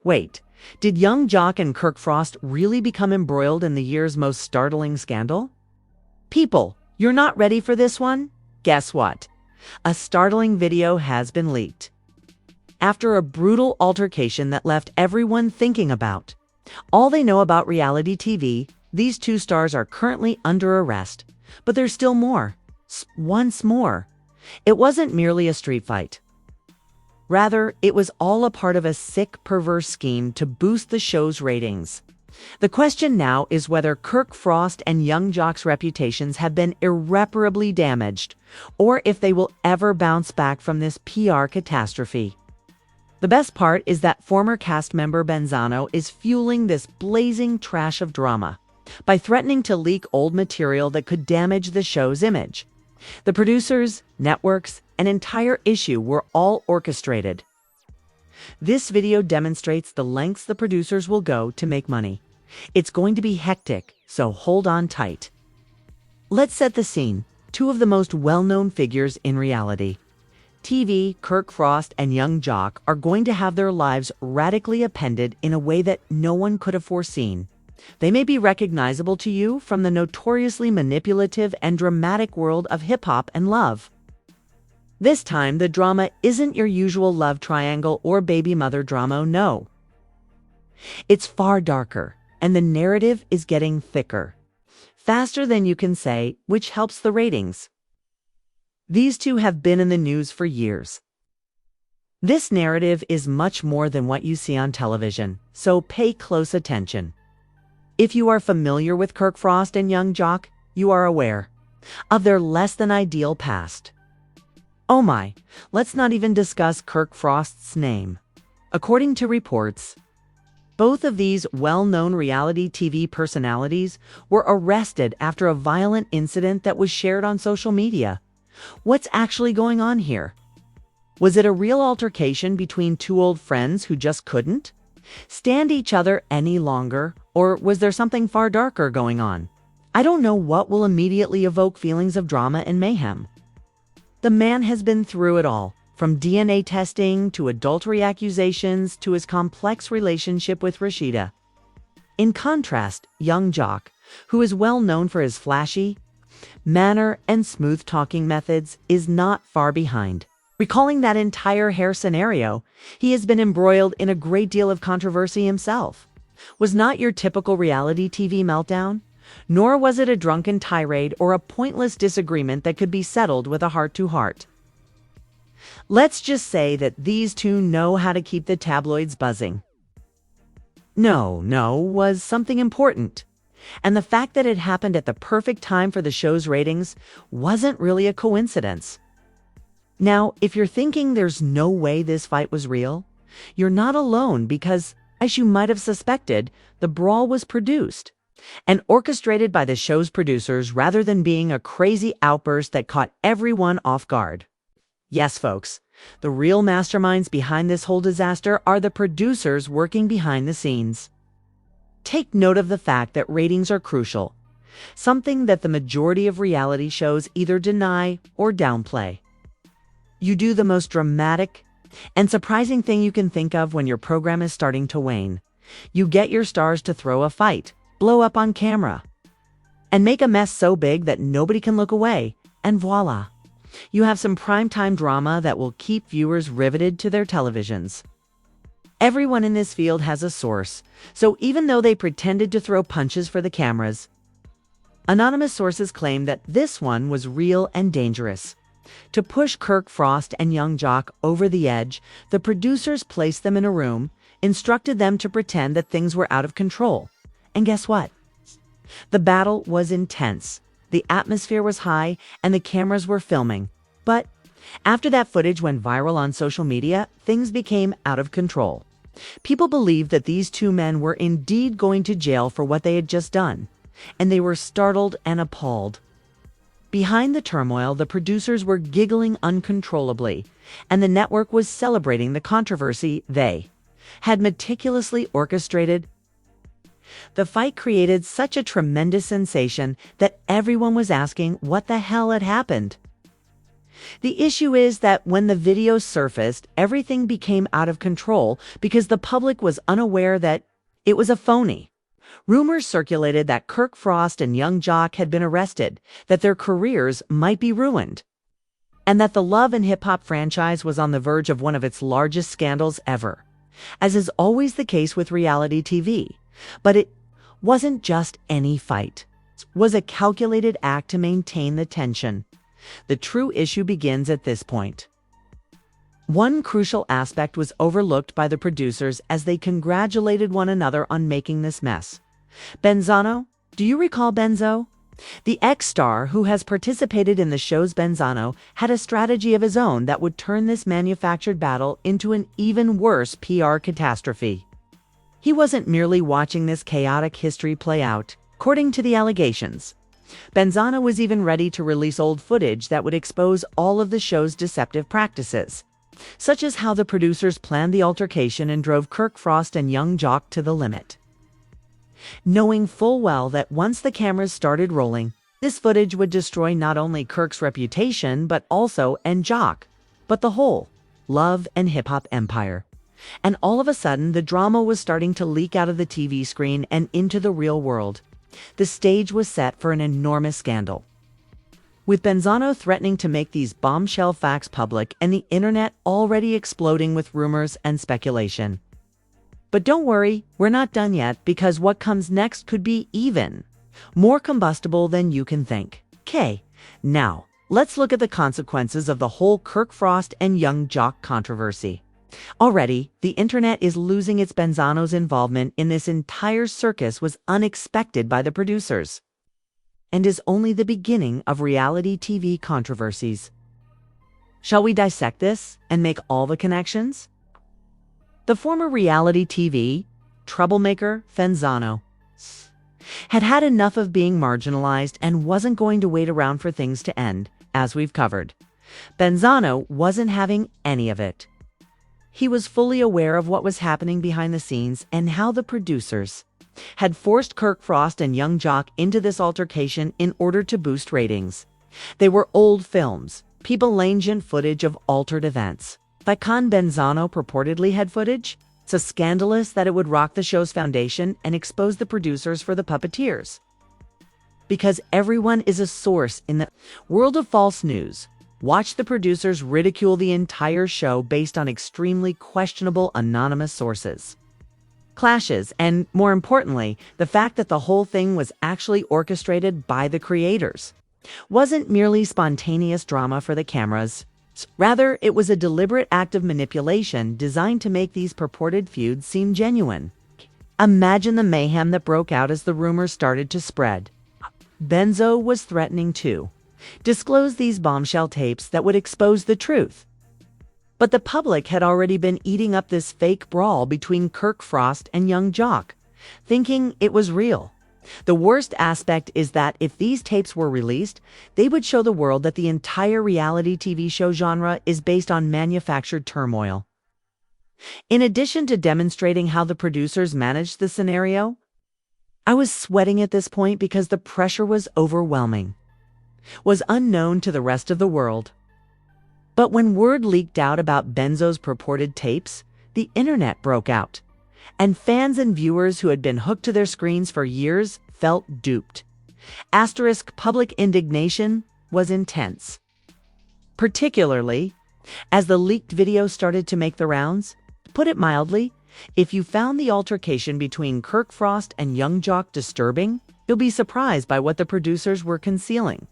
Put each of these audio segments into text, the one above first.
Wait, did young Jock and Kirk Frost really become embroiled in the year's most startling scandal? People, you're not ready for this one? Guess what? A startling video has been leaked. After a brutal altercation that left everyone thinking about all they know about reality TV, these two stars are currently under arrest. But there's still more. Once more. It wasn't merely a street fight. Rather, it was all a part of a sick, perverse scheme to boost the show's ratings. The question now is whether Kirk Frost and young Jock's reputations have been irreparably damaged, or if they will ever bounce back from this PR catastrophe. The best part is that former cast member Benzano is fueling this blazing trash of drama by threatening to leak old material that could damage the show's image. The producers, networks, and entire issue were all orchestrated. This video demonstrates the lengths the producers will go to make money. It's going to be hectic, so hold on tight. Let's set the scene. Two of the most well-known figures in reality TV, Kirk Frost and young Jock, are going to have their lives radically upended in a way that no one could have foreseen. They may be recognizable to you from the notoriously manipulative and dramatic world of hip-hop and love. This time, the drama isn't your usual love triangle or baby mother drama, no. It's far darker, and the narrative is getting thicker. Faster than you can say, which helps the ratings. These two have been in the news for years. This narrative is much more than what you see on television, so pay close attention. If you are familiar with Kirk Frost and young Jock, you are aware of their less-than-ideal past. Oh my, let's not even discuss Kirk Frost's name. According to reports, both of these well-known reality TV personalities were arrested after a violent incident that was shared on social media. What's actually going on here? Was it a real altercation between two old friends who just couldn't stand each other any longer, or was there something far darker going on? I don't know what will immediately evoke feelings of drama and mayhem. The man has been through it all, from DNA testing to adultery accusations to his complex relationship with Rashida. In contrast, young Jock, who is well known for his flashy manner and smooth-talking methods, is not far behind. Recalling that entire hair scenario, he has been embroiled in a great deal of controversy himself. Was not your typical reality TV meltdown, nor was it a drunken tirade or a pointless disagreement that could be settled with a heart-to-heart. Let's just say that these two know how to keep the tabloids buzzing. No, was something important. And the fact that it happened at the perfect time for the show's ratings wasn't really a coincidence. Now, if you're thinking there's no way this fight was real, you're not alone because, as you might have suspected, the brawl was produced and orchestrated by the show's producers rather than being a crazy outburst that caught everyone off guard. Yes, folks, the real masterminds behind this whole disaster are the producers working behind the scenes. Take note of the fact that ratings are crucial, something that the majority of reality shows either deny or downplay. You do the most dramatic and surprising thing you can think of when your program is starting to wane. You get your stars to throw a fight, blow up on camera, and make a mess so big that nobody can look away, and voila! You have some primetime drama that will keep viewers riveted to their televisions. Everyone in this field has a source, so even though they pretended to throw punches for the cameras, anonymous sources claim that this one was real and dangerous. To push Kirk Frost and young Jock over the edge, the producers placed them in a room, instructed them to pretend that things were out of control. And guess what? The battle was intense. The atmosphere was high, and the cameras were filming. But after that footage went viral on social media, things became out of control. People believed that these two men were indeed going to jail for what they had just done, and they were startled and appalled. Behind the turmoil, the producers were giggling uncontrollably, and the network was celebrating the controversy they had meticulously orchestrated. The fight created such a tremendous sensation that everyone was asking what the hell had happened. The issue is that when the video surfaced, everything became out of control because the public was unaware that it was a phony. Rumors circulated that Kirk Frost and young Jock had been arrested, that their careers might be ruined, and that the Love and Hip Hop franchise was on the verge of one of its largest scandals ever, as is always the case with reality TV. But it wasn't just any fight. It was a calculated act to maintain the tension. The true issue begins at this point. One crucial aspect was overlooked by the producers as they congratulated one another on making this mess. Benzano, do you recall Benzo? The ex-star who has participated in the show's Benzano had a strategy of his own that would turn this manufactured battle into an even worse PR catastrophe. He wasn't merely watching this chaotic history play out, according to the allegations. Benzano was even ready to release old footage that would expose all of the show's deceptive practices, such as how the producers planned the altercation and drove Kirk Frost and young Jock to the limit. Knowing full well that once the cameras started rolling, this footage would destroy not only Kirk's reputation but also Jock, but the whole Love and Hip Hop empire. And all of a sudden, the drama was starting to leak out of the TV screen and into the real world. The stage was set for an enormous scandal, with Benzano threatening to make these bombshell facts public and the internet already exploding with rumors and speculation. But don't worry, we're not done yet, because what comes next could be even more combustible than you can think. Okay, now let's look at the consequences of the whole Kirk Frost and young Jock controversy. Already, the internet is losing its. Benzano's involvement in this entire circus was unexpected by the producers, and is only the beginning of reality TV controversies. Shall we dissect this and make all the connections? The former reality TV troublemaker Benzano had had enough of being marginalized and wasn't going to wait around for things to end, as we've covered. Benzano wasn't having any of it. He was fully aware of what was happening behind the scenes and how the producers had forced Kirk Frost and young Jock into this altercation in order to boost ratings. They were old films, people-legend footage of altered events. Like Benzano purportedly had footage, so scandalous that it would rock the show's foundation and expose the producers for the puppeteers. Because everyone is a source in the world of false news, watch the producers ridicule the entire show based on extremely questionable anonymous sources. Clashes, and more importantly, the fact that the whole thing was actually orchestrated by the creators, wasn't merely spontaneous drama for the cameras. Rather, it was a deliberate act of manipulation designed to make these purported feuds seem genuine. Imagine the mayhem that broke out as the rumors started to spread. Benzo was threatening to disclose these bombshell tapes that would expose the truth. But the public had already been eating up this fake brawl between Kirk Frost and young Jock, thinking it was real. The worst aspect is that if these tapes were released, they would show the world that the entire reality TV show genre is based on manufactured turmoil. In addition to demonstrating how the producers managed the scenario, I was sweating at this point because the pressure was overwhelming, was unknown to the rest of the world. But when word leaked out about Benzo's purported tapes, the internet broke out, and fans and viewers who had been hooked to their screens for years felt duped. Public indignation was intense, particularly as the leaked video started to make the rounds. To put it mildly, if you found the altercation between Kirk Frost and young Jock disturbing, you'll be surprised by what the producers were concealing.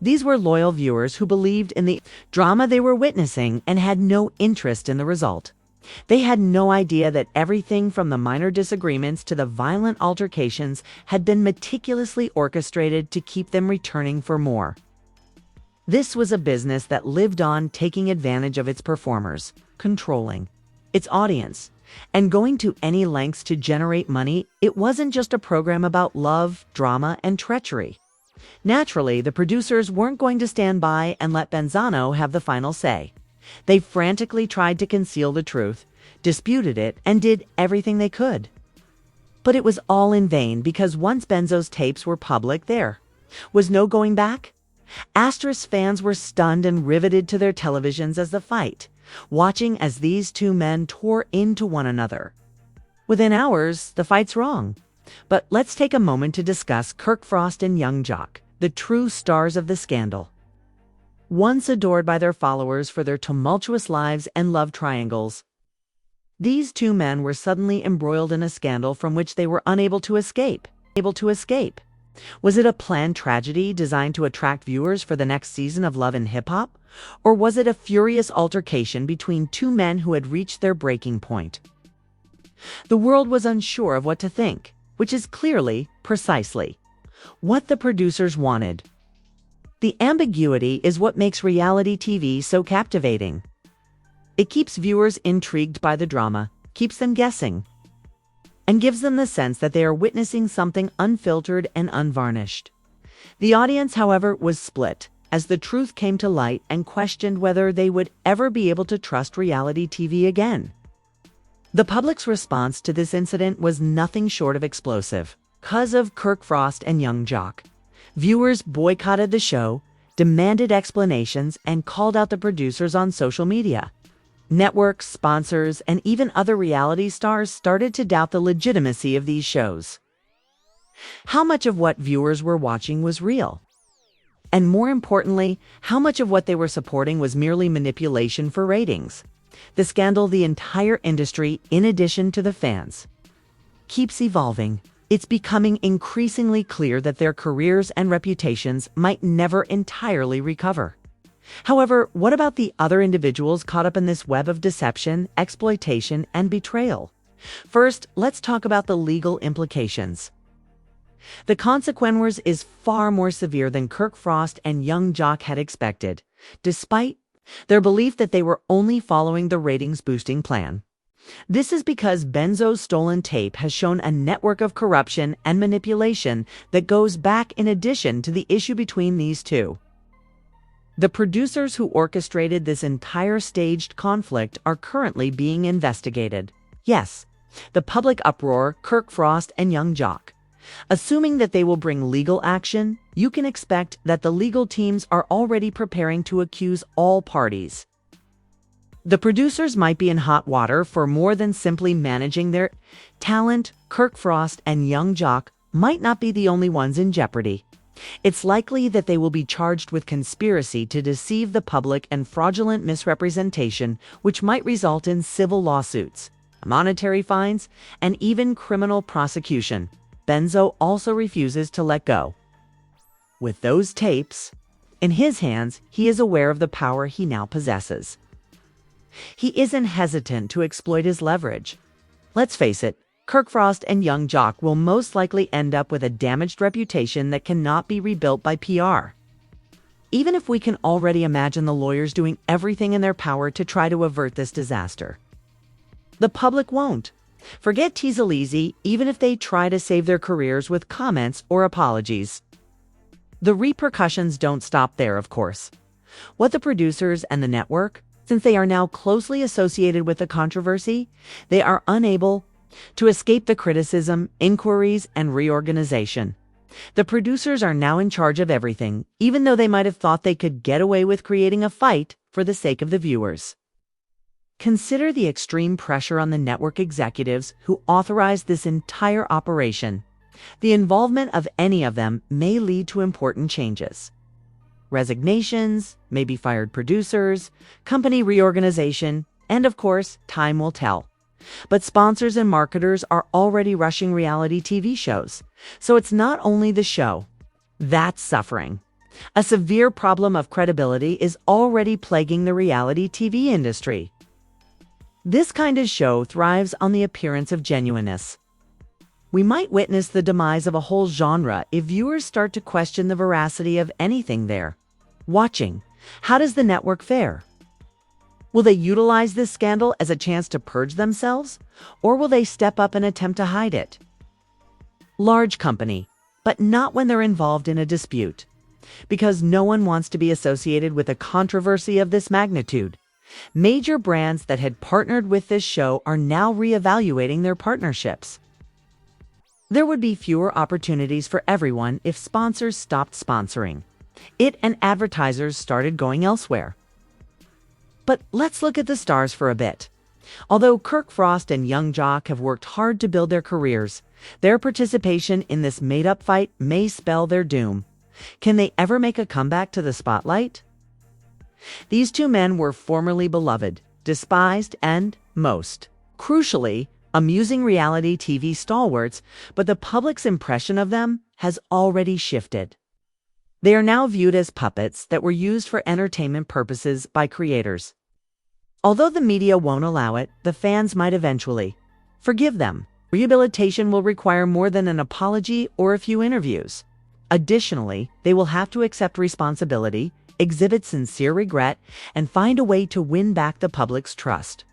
These were loyal viewers who believed in the drama they were witnessing and had no interest in the result. They had no idea that everything from the minor disagreements to the violent altercations had been meticulously orchestrated to keep them returning for more. This was a business that lived on taking advantage of its performers, controlling its audience, and going to any lengths to generate money. It wasn't just a program about love, drama, and treachery. Naturally, the producers weren't going to stand by and let Benzano have the final say. They frantically tried to conceal the truth, disputed it, and did everything they could. But it was all in vain, because once Benzo's tapes were public, there was no going back. Asterisk fans were stunned and riveted to their televisions as the fight, watching as these two men tore into one another. Within hours, the fight's wrong. But let's take a moment to discuss Kirk Frost and Young Jock, the true stars of the scandal. Once adored by their followers for their tumultuous lives and love triangles, these two men were suddenly embroiled in a scandal from which they were unable to escape. Was it a planned tragedy designed to attract viewers for the next season of Love and Hip Hop? Or was it a furious altercation between two men who had reached their breaking point? The world was unsure of what to think, which is precisely, what the producers wanted. The ambiguity is what makes reality TV so captivating. It keeps viewers intrigued by the drama, keeps them guessing, and gives them the sense that they are witnessing something unfiltered and unvarnished. The audience, however, was split as the truth came to light and questioned whether they would ever be able to trust reality TV again. The public's response to this incident was nothing short of explosive. Because of Kirk Frost and Young Jock, viewers boycotted the show, demanded explanations, and called out the producers on social media. Networks, sponsors, and even other reality stars started to doubt the legitimacy of these shows. How much of what viewers were watching was real? And more importantly, how much of what they were supporting was merely manipulation for ratings? The scandal, the entire industry, in addition to the fans, keeps evolving. It's becoming increasingly clear that their careers and reputations might never entirely recover. However, what about the other individuals caught up in this web of deception, exploitation, and betrayal? First, let's talk about the legal implications. The consequence is far more severe than Kirk Frost and Young Jock had expected, despite their belief that they were only following the ratings-boosting plan. This is because Benzano's stolen tape has shown a network of corruption and manipulation that goes back in addition to the issue between these two. The producers who orchestrated this entire staged conflict are currently being investigated. Yes, the public uproar, Kirk Frost and Young Jock. Assuming that they will bring legal action, you can expect that the legal teams are already preparing to accuse all parties. The producers might be in hot water for more than simply managing their talent. Kirk Frost and Young Jock might not be the only ones in jeopardy. It's likely that they will be charged with conspiracy to deceive the public and fraudulent misrepresentation, which might result in civil lawsuits, monetary fines, and even criminal prosecution. Benzo also refuses to let go. With those tapes in his hands, he is aware of the power he now possesses. He isn't hesitant to exploit his leverage. Let's face it, Kirk Frost and Young Jock will most likely end up with a damaged reputation that cannot be rebuilt by PR. Even if we can already imagine the lawyers doing everything in their power to try to avert this disaster, the public won't. Forget Teasaleezy, even if they try to save their careers with comments or apologies. The repercussions don't stop there, of course. What the producers and the network, since they are now closely associated with the controversy, they are unable to escape the criticism, inquiries, and reorganization. The producers are now in charge of everything, even though they might have thought they could get away with creating a fight for the sake of the viewers. Consider the extreme pressure on the network executives who authorized this entire operation. The involvement of any of them may lead to important changes. Resignations, maybe fired producers, company reorganization, and of course, time will tell. But sponsors and marketers are already rushing reality TV shows, so it's not only the show that's suffering. A severe problem of credibility is already plaguing the reality TV industry. This kind of show thrives on the appearance of genuineness. We might witness the demise of a whole genre if viewers start to question the veracity of anything they're watching. How does the network fare? Will they utilize this scandal as a chance to purge themselves, or will they step up and attempt to hide it? Large company, but not when they're involved in a dispute, because no one wants to be associated with a controversy of this magnitude. Major brands that had partnered with this show are now reevaluating their partnerships. There would be fewer opportunities for everyone if sponsors stopped sponsoring. It and advertisers started going elsewhere. But let's look at the stars for a bit. Although Kirk Frost and young Jock have worked hard to build their careers, their participation in this made-up fight may spell their doom. Can they ever make a comeback to the spotlight? These two men were formerly beloved, despised, and, most crucially, amusing reality TV stalwarts, but the public's impression of them has already shifted. They are now viewed as puppets that were used for entertainment purposes by creators. Although the media won't allow it, the fans might eventually. Forgive them. Rehabilitation will require more than an apology or a few interviews. Additionally, they will have to accept responsibility, exhibit sincere regret, and find a way to win back the public's trust.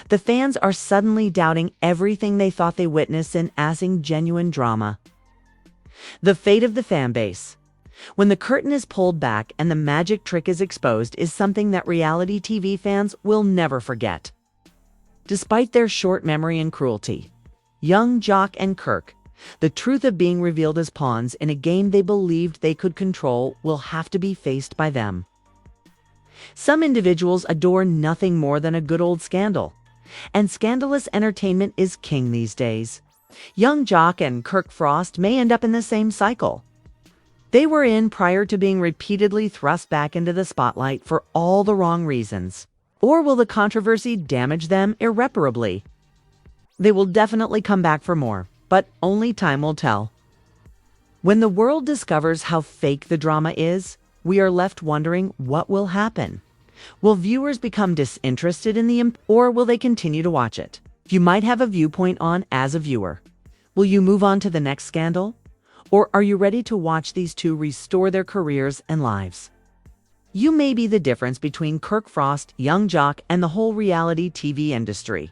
The fans are suddenly doubting everything they thought they witnessed in assing genuine drama. The fate of the fan base. When the curtain is pulled back and the magic trick is exposed is something that reality TV fans will never forget. Despite their short memory and cruelty, young Jock and Kirk, the truth of being revealed as pawns in a game they believed they could control, will have to be faced by them. Some individuals adore nothing more than a good old scandal, and scandalous entertainment is king these days. Young Jock and Kirk Frost may end up in the same cycle. They were in prior to being repeatedly thrust back into the spotlight for all the wrong reasons. Or will the controversy damage them irreparably? They will definitely come back for more, but only time will tell. When the world discovers how fake the drama is, we are left wondering what will happen. Will viewers become disinterested in the or will they continue to watch it? You might have a viewpoint on as a viewer. Will you move on to the next scandal? Or are you ready to watch these two restore their careers and lives? You may be the difference between Kirk Frost, young Jock, and the whole reality TV industry.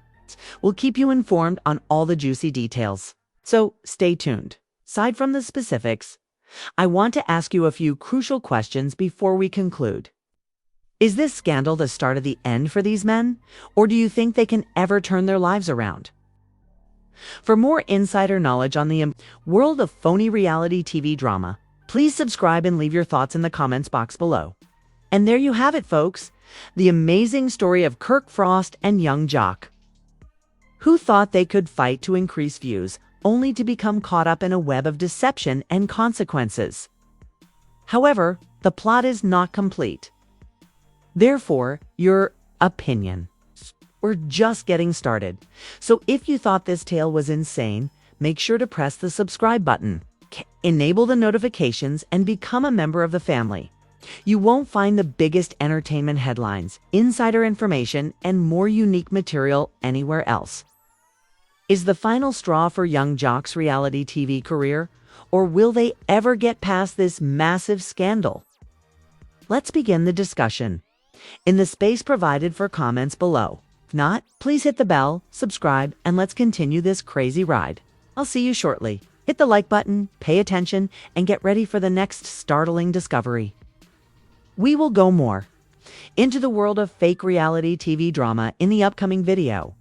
We'll keep you informed on all the juicy details. So stay tuned. Aside from the specifics, I want to ask you a few crucial questions before we conclude. Is this scandal the start of the end for these men? Or do you think they can ever turn their lives around? For more insider knowledge on the world of phony reality TV drama, please subscribe and leave your thoughts in the comments box below. And there you have it, folks, the amazing story of Kirk Frost and young Jock. Who thought they could fight to increase views, only to become caught up in a web of deception and consequences? However, the plot is not complete. Therefore, your opinion. We're just getting started. So if you thought this tale was insane, make sure to press the subscribe button, enable the notifications, and become a member of the family. You won't find the biggest entertainment headlines, insider information, and more unique material anywhere else. Is the final straw for young Jock's reality TV career, or will they ever get past this massive scandal? Let's begin the discussion in the space provided for comments below. If not, please hit the bell, subscribe, and let's continue this crazy ride. I'll see you shortly. Hit the like button, pay attention, and get ready for the next startling discovery. We will go more into the world of fake reality TV drama in the upcoming video.